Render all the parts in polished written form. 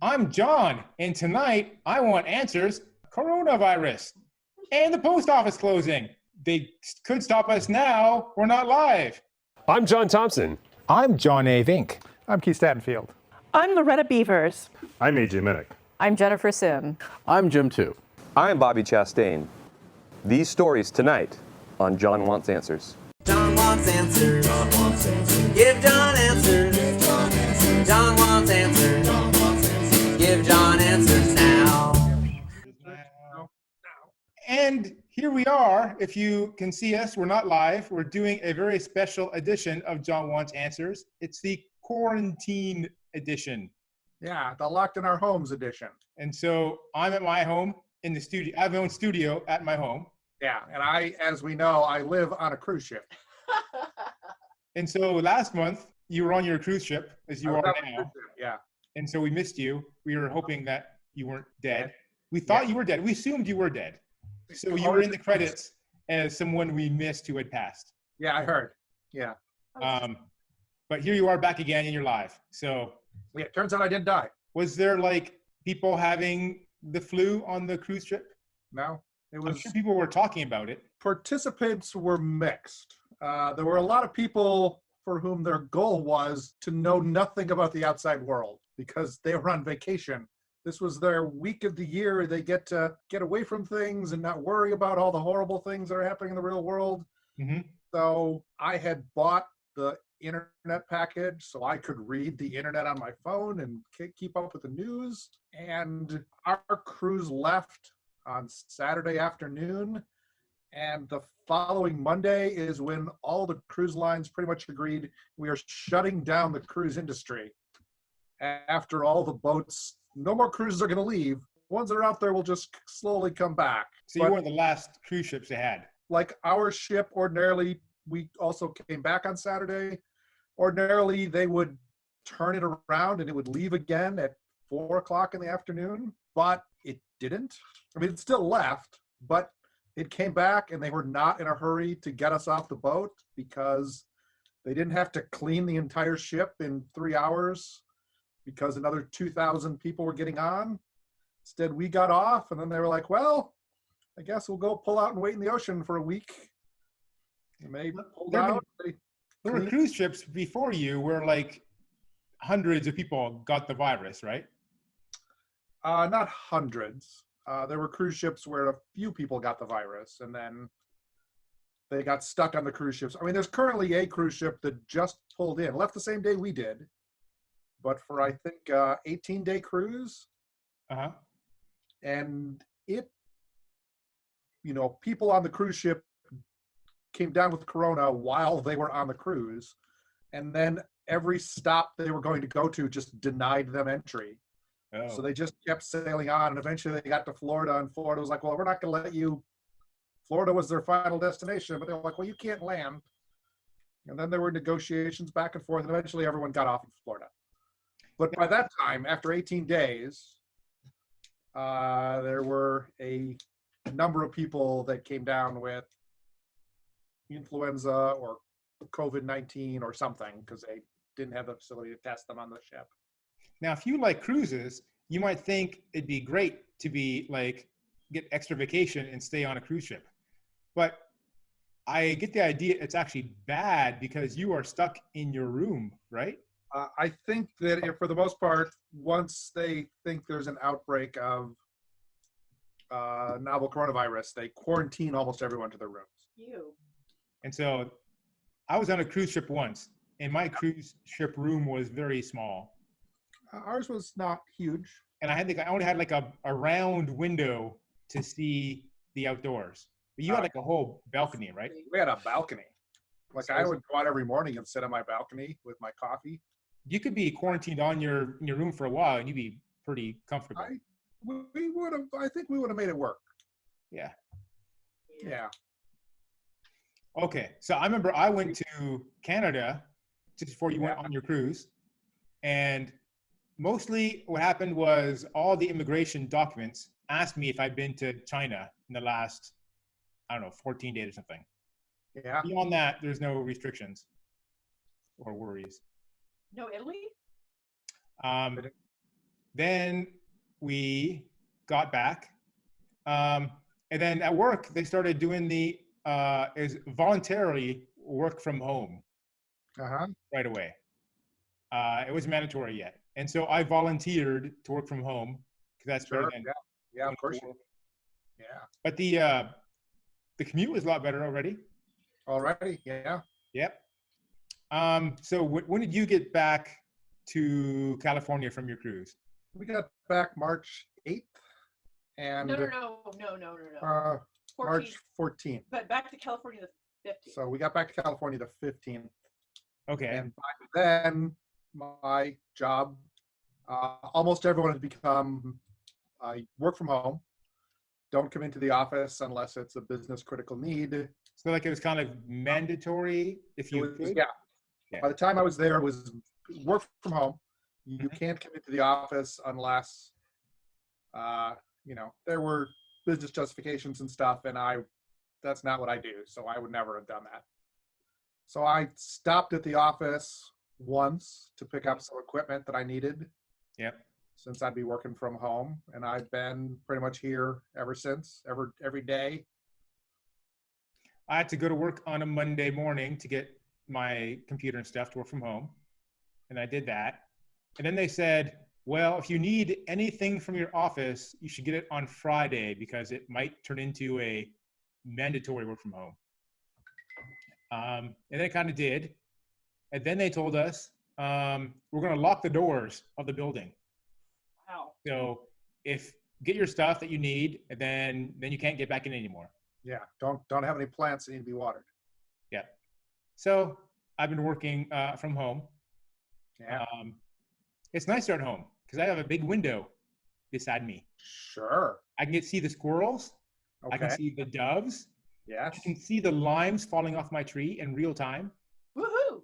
I'm John, and tonight I want answers. Coronavirus and the post office closing. They could stop us now. We're not live. I'm John Thompson. I'm John A. Vink. I'm Keith Stattenfield. I'm Loretta Beavers. I'm AJ Minnick. I'm Jennifer Sim. I'm Jim Tu. I'm Bobby Chastain. These stories tonight on John Wants Answers. John wants answers. John wants answers. Give John answers. Give John answers. John wants answers. John wants answers. Give John answers now. And here we are. If you can see us, we're not live. We're doing a very special edition of John Wants Answers. It's the quarantine edition. Yeah, the locked in our homes edition. And so I'm at my home in the studio. I have my own studio at my home. Yeah, and as we know, I live on a cruise ship. And so last month, you were on your cruise ship, as you are now. Yeah. And so we missed you. We were hoping that you weren't dead. We thought you were dead. We assumed you were dead. So you were in the credits as someone we missed who had passed. Yeah, I heard. Yeah. But here you are back again and you're live. So yeah, it turns out I didn't die. Was there like people having the flu on the cruise ship? No. I'm sure people were talking about it. Participants were mixed. There were a lot of people for whom their goal was to know nothing about the outside world because they were on vacation. This was their week of the year. They get to get away from things and not worry about all the horrible things that are happening in the real world. Mm-hmm. So I had bought the internet package so I could read the internet on my phone and keep up with the news. And our cruise left on Saturday afternoon. And the following Monday is when all the cruise lines pretty much agreed we are shutting down the cruise industry. After all the boats, no more cruises are going to leave. Ones that are out there will just slowly come back. So you were the last cruise ships they had. Like our ship, ordinarily, we also came back on Saturday. Ordinarily, they would turn it around and it would leave again at 4 o'clock in the afternoon, but it didn't. I mean, it still left, but it came back and they were not in a hurry to get us off the boat because they didn't have to clean the entire ship in 3 hours because another 2,000 people were getting on. Instead, we got off and then they were like, well, I guess we'll go pull out and wait in the ocean for a week. And they pulled out. There were cruise ships before you where like hundreds of people got the virus, right? Not hundreds. There were cruise ships where a few people got the virus and then they got stuck on the cruise ships. I mean, there's currently a cruise ship that just pulled in, left the same day we did, but for I think 18-day cruise. Uh-huh. And it, people on the cruise ship came down with corona while they were on the cruise. And then every stop they were going to go to just denied them entry. Oh. So they just kept sailing on, and eventually they got to Florida, and Florida was like, well, we're not going to let you. Florida was their final destination, but they were like, well, you can't land. And then there were negotiations back and forth, and eventually everyone got off in Florida. But by that time, after 18 days, there were a number of people that came down with influenza or COVID-19 or something because they didn't have the facility to test them on the ship. Now, if you like cruises, you might think it'd be great to be like, get extra vacation and stay on a cruise ship. But I get the idea it's actually bad because you are stuck in your room, right? I think that for the most part, once they think there's an outbreak of novel coronavirus, they quarantine almost everyone to their rooms. And so I was on a cruise ship once, and my cruise ship room was very small. Ours was not huge. And I only had like a round window to see the outdoors. But you had like a whole balcony, right? We had a balcony. Like I would go out every morning and sit on my balcony with my coffee. You could be quarantined in your room for a while and you'd be pretty comfortable. I think we would have made it work. Yeah. Yeah. Okay. So I remember I went to Canada just before you went on your cruise. And mostly what happened was all the immigration documents asked me if I'd been to China in the last, 14 days or something. Yeah. Beyond that, there's no restrictions or worries. No Italy? then we got back. And then at work, they started doing the is voluntarily work from home Uh-huh. right away. It wasn't mandatory yet. And so I volunteered to work from home because that's better Sure. than Yeah, going of course. to work. Yeah. But the commute was a lot better already. Alrighty. Yeah. Yep. So when did you get back to California from your cruise? We got back March 8th and No. March 14th. But back to California the 15th. So we got back to California the 15th. Okay. And by then, my job, almost everyone has become work from home. Don't come into the office unless it's a business critical need. So like it was kind of mandatory if you could? Yeah. Yeah. By the time I was there, it was work from home. You Mhm. can't come into the office unless, there were business justifications and stuff, and that's not what I do. So I would never have done that. So I stopped at the office once to pick up some equipment that I needed. Yep. Since I'd be working from home, and I've been pretty much here ever since, every day. I had to go to work on a Monday morning to get my computer and stuff to work from home. And I did that. And then they said, well, if you need anything from your office, you should get it on Friday because it might turn into a mandatory work from home. And they kind of did. And then they told us, we're going to lock the doors of the building. Wow. So get your stuff that you need, and then you can't get back in anymore. Yeah, don't have any plants that need to be watered. Yeah. So I've been working from home. Yeah, It's nicer at home because I have a big window beside me. sure. I can see the squirrels. I can Okay. see the doves. Yes. I can see the limes falling off my tree in real time. Woohoo!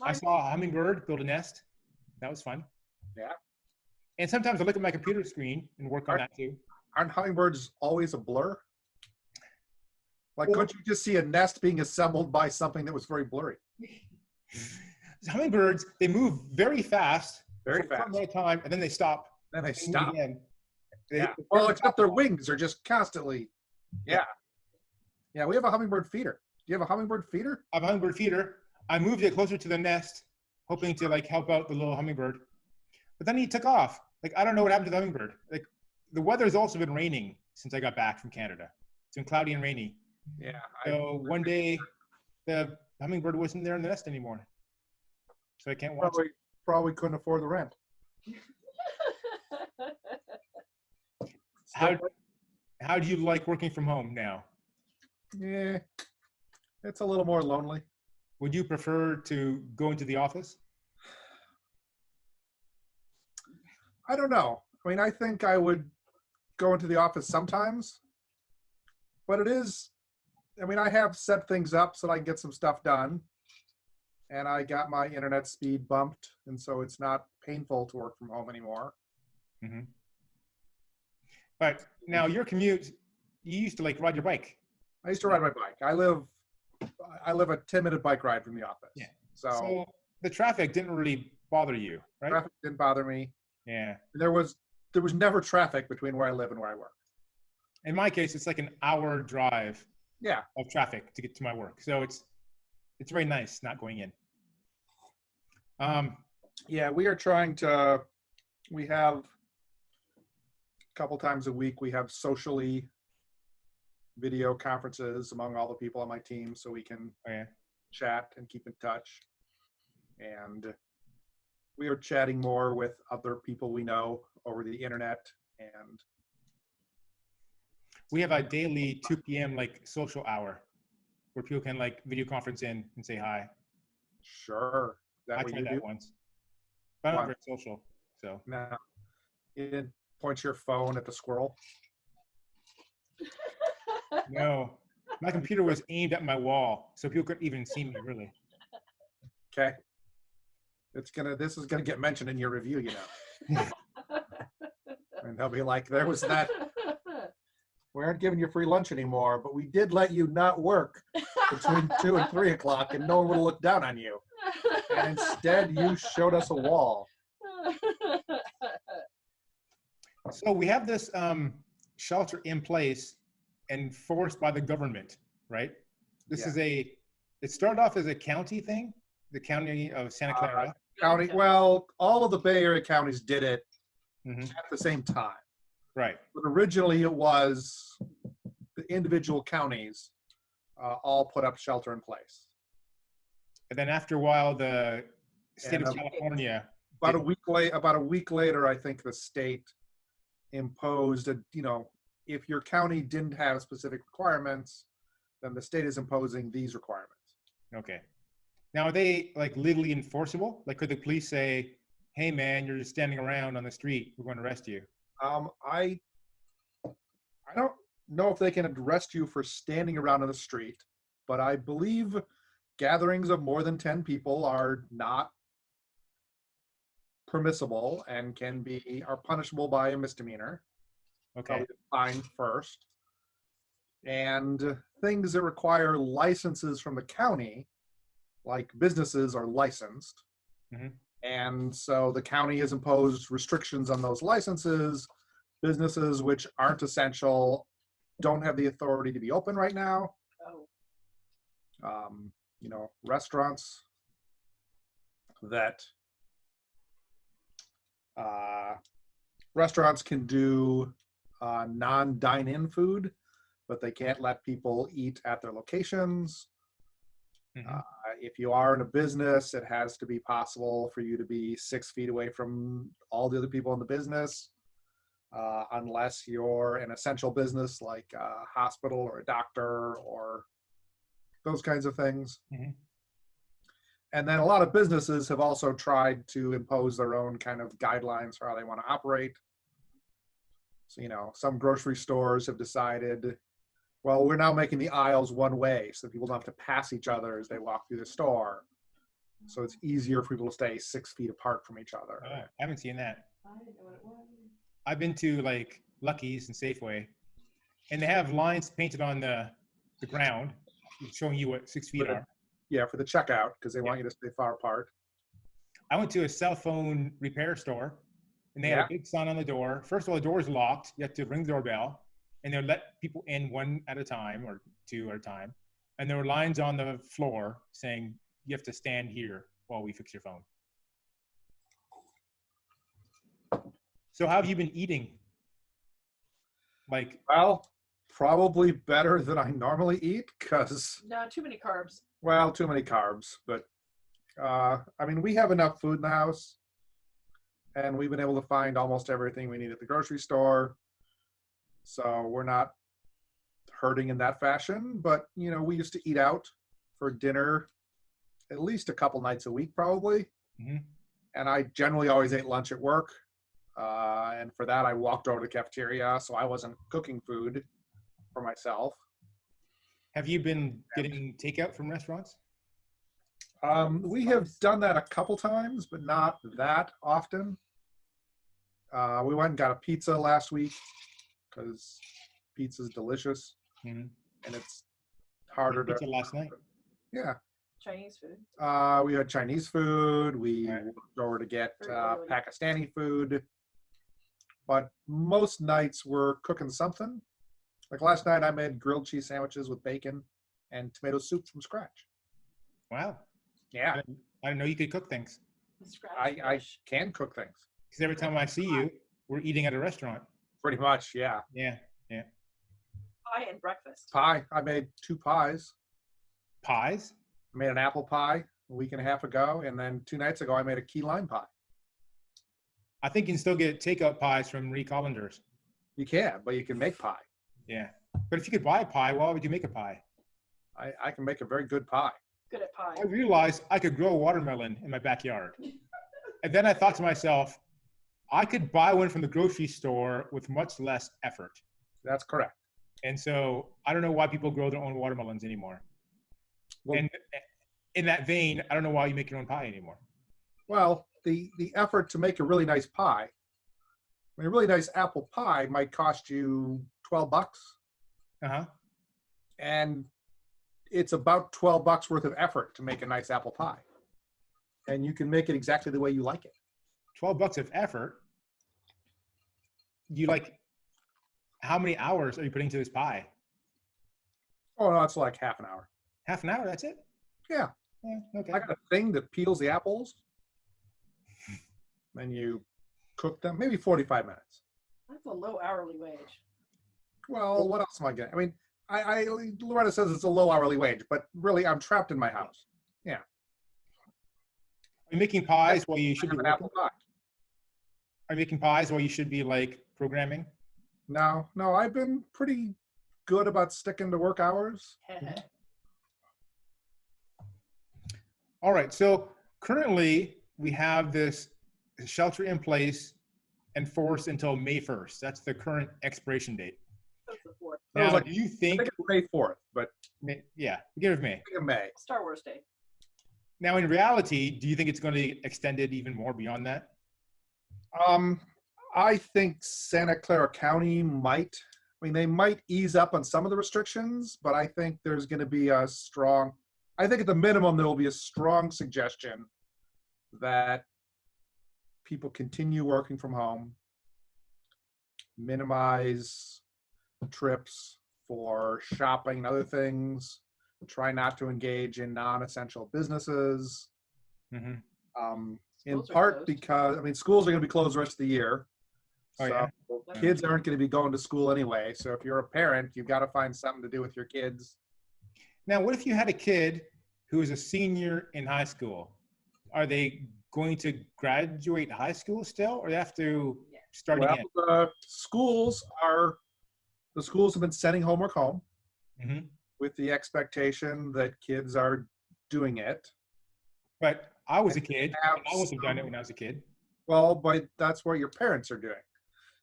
I saw a hummingbird build a nest. That was fun. Yeah. And sometimes I look at my computer screen and work on Are- that too. Aren't hummingbirds always a blur? Like, Well- couldn't you just see a nest being assembled by something that was very blurry? Hummingbirds, they move very fast. Very for a fast. long time, and then they stop. Then they and move stop. again. They- Yeah. they're Well, very except their fast. wings are just constantly. Yeah. Yeah, we have a hummingbird feeder. Do you have a hummingbird feeder? I have a hummingbird feeder. I moved it closer to the nest, hoping to like help out the little hummingbird. But then he took off. Like I don't know what happened to the hummingbird. Like the weather's also been raining since I got back from Canada. It's been cloudy and rainy. Yeah. So one day the hummingbird wasn't there in the nest anymore. So I can't watch it. Probably couldn't afford the rent. How do you like working from home now? Yeah, it's a little more lonely. Would you prefer to go into the office? I don't know. I mean, I think I would go into the office sometimes, but I have set things up so that I can get some stuff done. And I got my internet speed bumped, and so it's not painful to work from home anymore. Mm-hmm. But now your commute, you used to like ride your bike. I used to ride my bike. I live a 10-minute bike ride from the office. Yeah. So So the traffic didn't really bother you, right? traffic didn't bother me. Yeah. There was never traffic between where I live and where I work. In my case, it's like an hour drive Yeah. of traffic to get to my work. So it's very nice not going in. Yeah, we are trying to, we have a couple times a week, we have socially video conferences among all the people on my team so we can Oh, yeah. chat and keep in touch. And we are chatting more with other people we know over the internet. And We have a daily 2 p.m. like social hour where people can like video conference in and say hi. sure, is that I what tried you that do? once. But I'm not What? very social. So No. You didn't point your phone at the squirrel? no. My computer was aimed at my wall, so people couldn't even see me really. Okay. This is gonna get mentioned in your review, you know. And they'll be like, there was that, we aren't giving you free lunch anymore, but we did let you not work between 2 and 3 o'clock and no one would have looked down on you. And instead you showed us a wall. So we have this shelter in place enforced by the government, right? This is it started off as a county thing, the county of Santa Clara. County, well, all of the Bay Area counties did it Mhm. at the same time. Right. But originally it was the individual counties all put up shelter in place. And then after a while, the state And, of California. About a week later, I think the state imposed if your county didn't have specific requirements, then the state is imposing these requirements. Okay. Now, are they like legally enforceable? Like, could the police say, "Hey, man, you're just standing around on the street. We're going to arrest you"? I don't know if they can arrest you for standing around on the street, but I believe gatherings of more than 10 people are not permissible and are punishable by a misdemeanor. Okay. Fine first. And things that require licenses from the county, like businesses, are licensed. Mhm. And so the county has imposed restrictions on those licenses. Businesses which aren't essential don't have the authority to be open right now. Oh, Restaurants restaurants can do non-dine-in food, but they can't let people eat at their locations. Mhm. If you are in a business, it has to be possible for you to be 6 feet away from all the other people in the business, unless you're an essential business like a hospital or a doctor or those kinds of things. Mhm. And then a lot of businesses have also tried to impose their own kind of guidelines for how they want to operate. So, some grocery stores have decided, well, we're now making the aisles one way so people don't have to pass each other as they walk through the store. So it's easier for people to stay 6 feet apart from each other. I haven't seen that. I didn't know what it was. I've been to like Lucky's and Safeway, and they have lines painted on the ground showing you what 6 feet are. Yeah, for the checkout, because they want you to stay far apart. I went to a cell phone repair store, and they had a big sign on the door. First of all, the door is locked. You have to ring the doorbell, and they'll let people in one at a time or two at a time. And there were lines on the floor saying, "You have to stand here while we fix your phone." So how have you been eating? Like, Well, probably better than I normally eat because, No, too many carbs. well, too many carbs. But, we have enough food in the house, and we've been able to find almost everything we need at the grocery store. So we're not hurting in that fashion. But, we used to eat out for dinner at least a couple nights a week, probably. Mhm. And I generally always ate lunch at work. And for that, I walked over to the cafeteria, so I wasn't cooking food for myself. have you been getting takeout from restaurants? We have done that a couple times, but not that often. We went and got a pizza last week because pizza's delicious, Mhm. and it's harder to. Pizza last night. Chinese food. We had Chinese food. We Right. went over to get Very oily. Pakistani food. But most nights we're cooking something. Like last night, I made grilled cheese sandwiches with bacon and tomato soup from scratch. Wow. Yeah, I didn't know you could cook things. Scratch I fish. can cook things. Because every time I see you, we're eating at a restaurant. Pretty much, yeah. Yeah. Pie and breakfast. Pie. I made 2 pies. Pies? I made an apple pie a week and a half ago, and then 2 nights ago, I made a key lime pie. I think you can still get takeout pies from Marie Collander's. You can, but you can make pie. Yeah. But if you could buy a pie, why would you make a pie? I can make a very good pie. Good at pie. I realized I could grow a watermelon in my backyard. And then I thought to myself, I could buy one from the grocery store with much less effort. That's correct. And so I don't know why people grow their own watermelons anymore. Well- And in that vein, I don't know why you make your own pie anymore. Well, the effort to make a really nice pie, a really nice apple pie might cost you $12, Uh-huh. and it's about $12 worth of effort to make a nice apple pie. And you can make it exactly the way you like it. $12 of effort, how many hours are you putting to this pie? Oh, no, it's like half an hour. Half an hour, that's it? Yeah. Yeah, okay. I got a thing that peels the apples. Then you cook them, maybe 45 minutes. That's a low hourly wage. Well, what else am I getting? I mean, Loretta says it's a low hourly wage, but really I'm trapped in my house. Yeah. Are you making pies while you should be An working? apple pie. Are you making pies while you should be programming? No, I've been pretty good about sticking to work hours. All right, so currently we have this shelter in place enforced until May 1st. That's the current expiration date. That's the fourth. Now, like- do you I think, think it's May 4th, but yeah, beginning of May. I think in May. Star Wars Day. Now, in reality, do you think it's going to be extended even more beyond that? I think Santa Clara County might. I mean, they might ease up on some of the restrictions, but I think there's going to be I think at the minimum, there will be a strong suggestion that people continue working from home, minimize trips for shopping and other things, try not to engage in non-essential businesses. Mm-hmm. In Schools are part closed. because, I mean, schools are going to be closed the rest of the year. Oh, So yeah. kids aren't going to be going to school anyway. So if you're a parent, you've got to find something to do with your kids. Now, what if you had a kid who is a senior in high school? Are they going to graduate high school still, or they have to start Well, again? the schools have been sending homework home Mm-hmm. with the expectation that kids are doing it. But I was a kid. Have And I wouldn't have done it when I was a kid. Well, but that's what your parents are doing.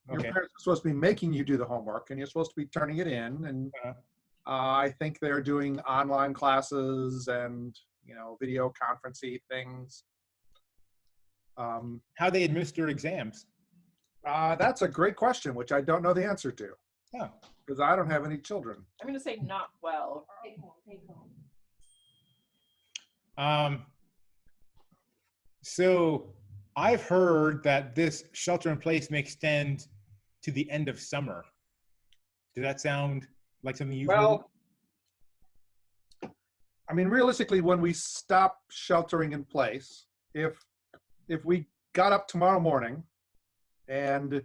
Your Okay. parents are supposed to be making you do the homework, and you're supposed to be turning it in. And Uh-huh. I think they're doing online classes and video conferencing things. How they administer exams? That's a great question, which I don't know the answer to Oh, because I don't have any children. I'm going to say not well. So I've heard that this shelter in place may extend to the end of summer. Does that sound like something you've heard? Well, I mean, realistically, when we stop sheltering in place, if we got up tomorrow morning and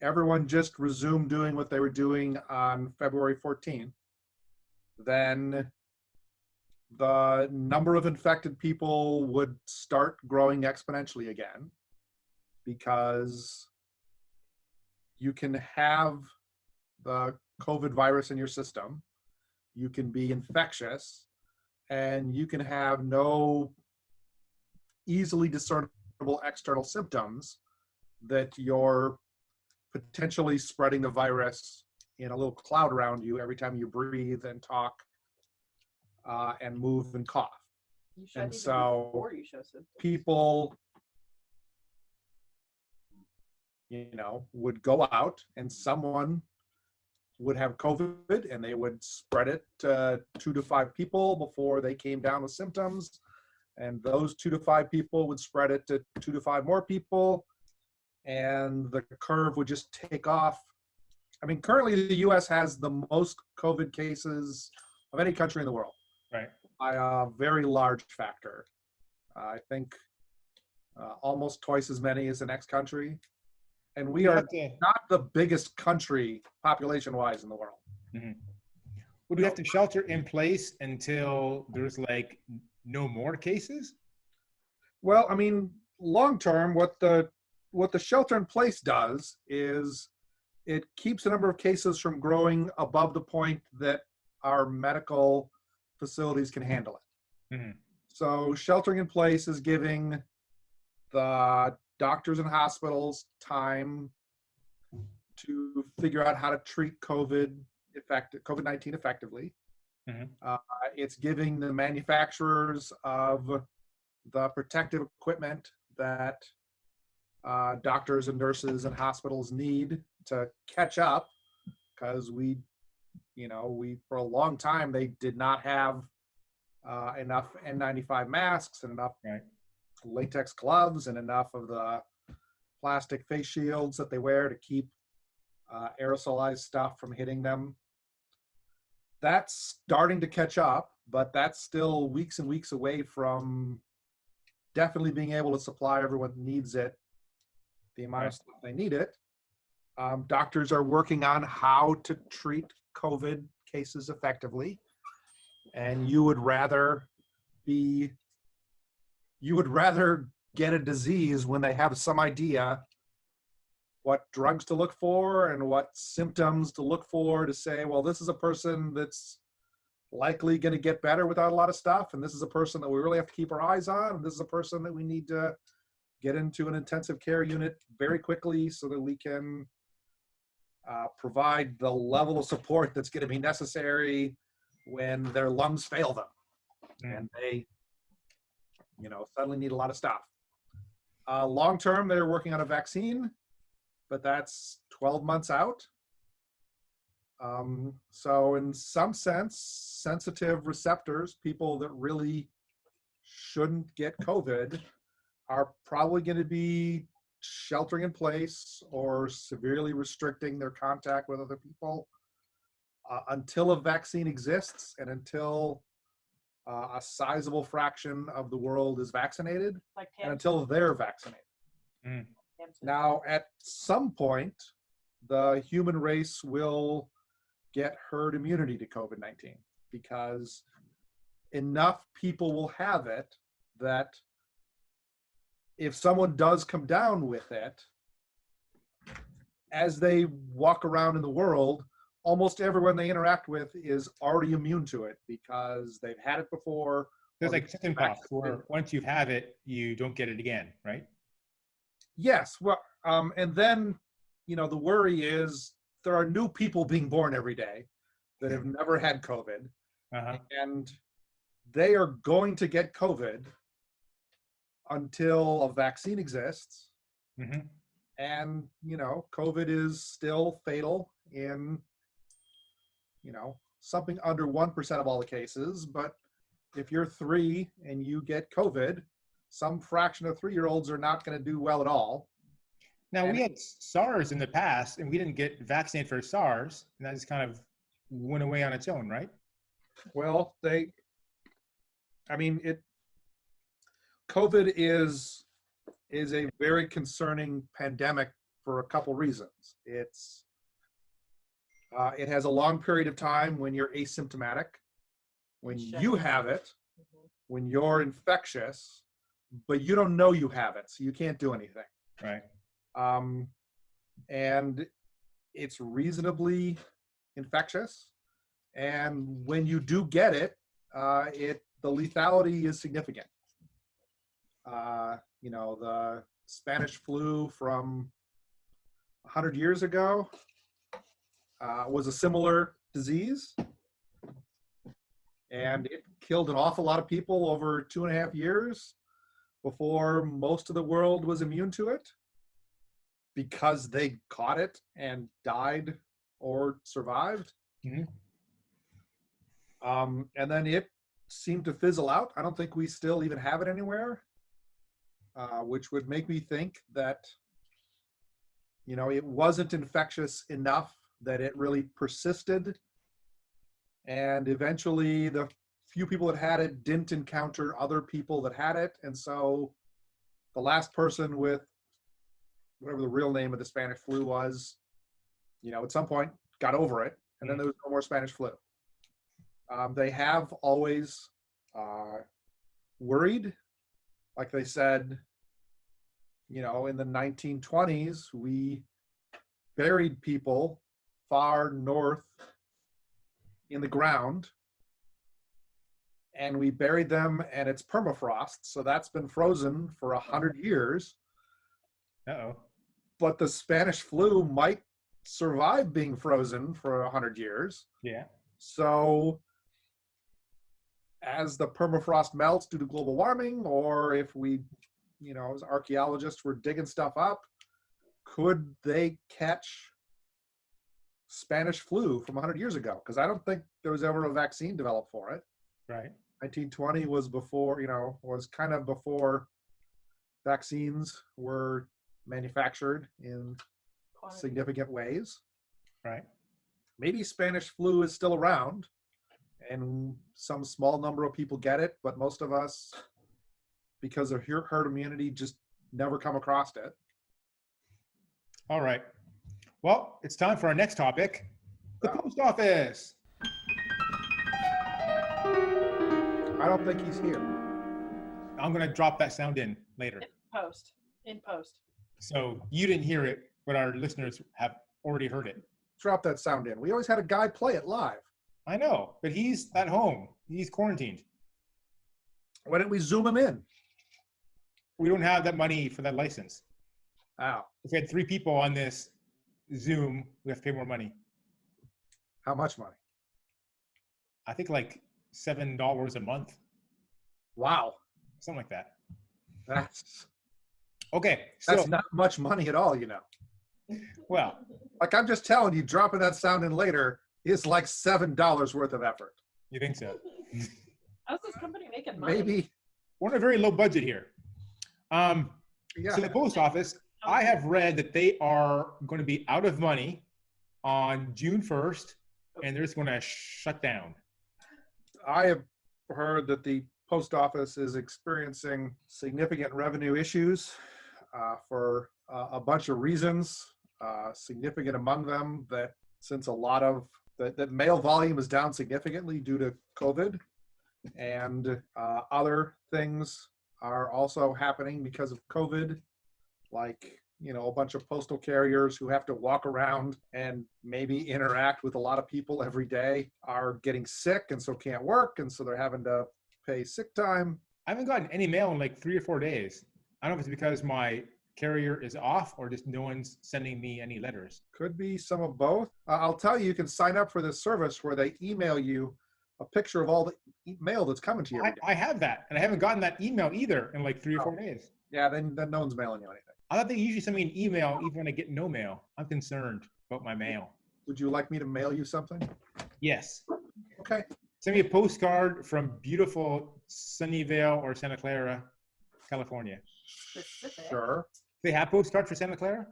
everyone just resumed doing what they were doing on February 14th, then the number of infected people would start growing exponentially again, because you can have the COVID virus in your system, you can be infectious, and you can have no easily discernible external symptoms that you're potentially spreading the virus in a little cloud around you every time you breathe and talk and move and cough. You should And even so before you show symptoms. People, would go out and someone would have COVID and they would spread it to 2 to 5 people before they came down with symptoms. And those 2 to 5 people would spread it to 2 to 5 more people. And the curve would just take off. I mean, currently the US has the most COVID cases of any country in the world. Right. By a very large factor. I think almost twice as many as the next country. And we are not the biggest country population-wise in the world. Mm-hmm. Would we have to shelter in place until there's no more cases? Well, I mean, long-term, what the shelter in place does is it keeps the number of cases from growing above the point that our medical facilities can handle it. Mm-hmm. So sheltering in place is giving the doctors and hospitals time to figure out how to treat COVID-19 effectively. Mm-hmm. It's giving the manufacturers of the protective equipment that doctors and nurses and hospitals need to catch up, because we for a long time they did not have enough N95 masks and enough latex gloves and enough of the plastic face shields that they wear to keep aerosolized stuff from hitting them. That's starting to catch up, but that's still weeks and weeks away from definitely being able to supply everyone who needs it, the amount of stuff they need it. Doctors are working on how to treat COVID cases effectively. And you would rather get a disease when they have some idea what drugs to look for and what symptoms to look for to say, well, this is a person that's likely going to get better without a lot of stuff, and this is a person that we really have to keep our eyes on, and this is a person that we need to get into an intensive care unit very quickly so that we can provide the level of support that's going to be necessary when their lungs fail them and they, suddenly need a lot of stuff. Long term, they're working on a vaccine, but that's 12 months out. So in some sense, sensitive receptors, people that really shouldn't get COVID, are probably going to be sheltering in place or severely restricting their contact with other people until a vaccine exists and until a sizable fraction of the world is vaccinated, Like and until they're vaccinated. Mm. Now, at some point, the human race will get herd immunity to COVID-19 because enough people will have it that if someone does come down with it, as they walk around in the world, almost everyone they interact with is already immune to it because they've had it before. There's like chickenpox, where once you have it, you don't get it again, right? Yes. Well, and then, the worry is there are new people being born every day that have never had COVID, and they are going to get COVID until a vaccine exists. Mm-hmm. And, COVID is still fatal in, something under 1% of all the cases. But if you're 3 and you get COVID, some fraction of 3-year-olds are not going to do well at all. Now, we had SARS in the past, and we didn't get vaccinated for SARS, and that just kind of went away on its own, right? Well, COVID is a very concerning pandemic for a couple reasons. It has a long period of time when you're asymptomatic, when you have it, when you're infectious, but you don't know you have it, so you can't do anything. Right. And it's reasonably infectious. And when you do get it, the lethality is significant. The Spanish flu from 100 years ago was a similar disease. And it killed an awful lot of people over 2.5 years before most of the world was immune to it because they caught it and died or survived. Mm-hmm. And then it seemed to fizzle out. I don't think we still even have it anywhere, which would make me think that, it wasn't infectious enough that it really persisted. And eventually the few people that had it didn't encounter other people that had it. And so the last person with whatever the real name of the Spanish flu was, at some point got over it, and then there was no more Spanish flu. They have always worried, like they said, in the 1920s, we buried people far north in the ground, and we buried them, and it's permafrost, so that's been frozen for 100 years. Uh-oh. But the Spanish flu might survive being frozen for 100 years. Yeah. So as the permafrost melts due to global warming, or if we, as archaeologists were digging stuff up, could they catch Spanish flu from 100 years ago? Because I don't think there was ever a vaccine developed for it. Right. 1920 was before, was kind of before vaccines were manufactured in Quantity. significant ways. Right. Maybe Spanish flu is still around and some small number of people get it, but most of us, because of herd immunity, just never come across it. All right. Well, it's time for our next topic, the post office. I don't think he's here. I'm going to drop that sound in later. Post. In post. So you didn't hear it, but our listeners have already heard it. Drop that sound in. We always had a guy play it live. I know, but he's at home. He's quarantined. Why didn't we zoom him in? We don't have that money for that license. Ow. If we had 3 people on this Zoom, we have to pay more money. How much money? I think like $7 a month, Wow. something like that. That's Okay, so not much money at all, you know. well, Like I'm just telling you, dropping that sound in later is like $7 worth of effort. you think so? How's this company making money? Maybe. We're on a very low budget here. Yeah. So the post office, I have read that they are going to be out of money on June 1st, and they're just going to shut down. I have heard that the post office is experiencing significant revenue issues for a bunch of reasons. Significant among them that since a lot of that mail volume is down significantly due to COVID, and other things are also happening because of COVID, like a bunch of postal carriers who have to walk around and maybe interact with a lot of people every day are getting sick and so can't work, and so they're having to pay sick time. I haven't gotten any mail in like 3 or 4 days. I don't know if it's because my carrier is off or just no one's sending me any letters. Could be some of both. I'll tell you, you can sign up for this service where they email you a picture of all the mail that's coming to you every day. I have that, and I haven't gotten that email either in like 3 or 4 days. Yeah, then no one's mailing you anything. I thought they usually send me an email even when I get no mail. I'm concerned about my mail. Would you like me to mail you something? Yes. Okay. Send me a postcard from beautiful Sunnyvale or Santa Clara, California. Specific. Sure. They have postcards for Santa Clara?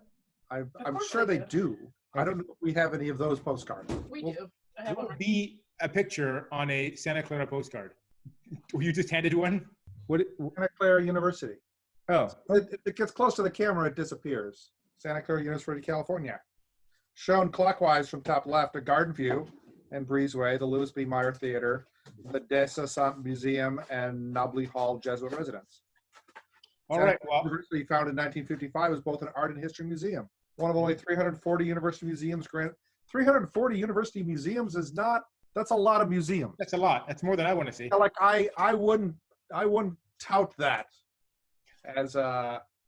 I'm course sure they they do. I don't know if we have any of those postcards. We Well, do. I have What one. would be a picture on a Santa Clara postcard? Were you just handed one? What? Santa Clara University. Oh, If it gets close to the camera, it disappears. Santa Clara University, California. Shown clockwise from top left, a garden view and breezeway, the Louis B. Meyer Theater, the Desasant Museum, and Nobly Hall Jesuit residence. all Santa right. Clara Well, University, founded in 1955, is both an art and history museum. One of only 340 university museums. 340 university museums is not. That's a lot of museums. that's a lot. That's more than I want to see. Like I wouldn't tout that as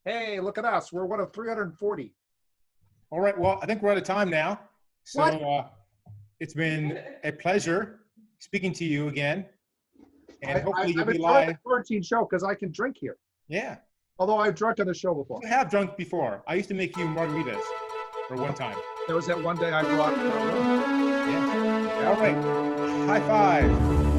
hey, look at us, we're one of 340. All right. Well, I think we're out of time now. So What? It's been a pleasure speaking to you again. And hopefully you'll I've be enjoyed live. the quarantine show because I can drink here. Yeah. Although I've drunk on the show before. You have drunk before. I used to make you margaritas for one time. There was that one day I brought. Yeah. All right. High five.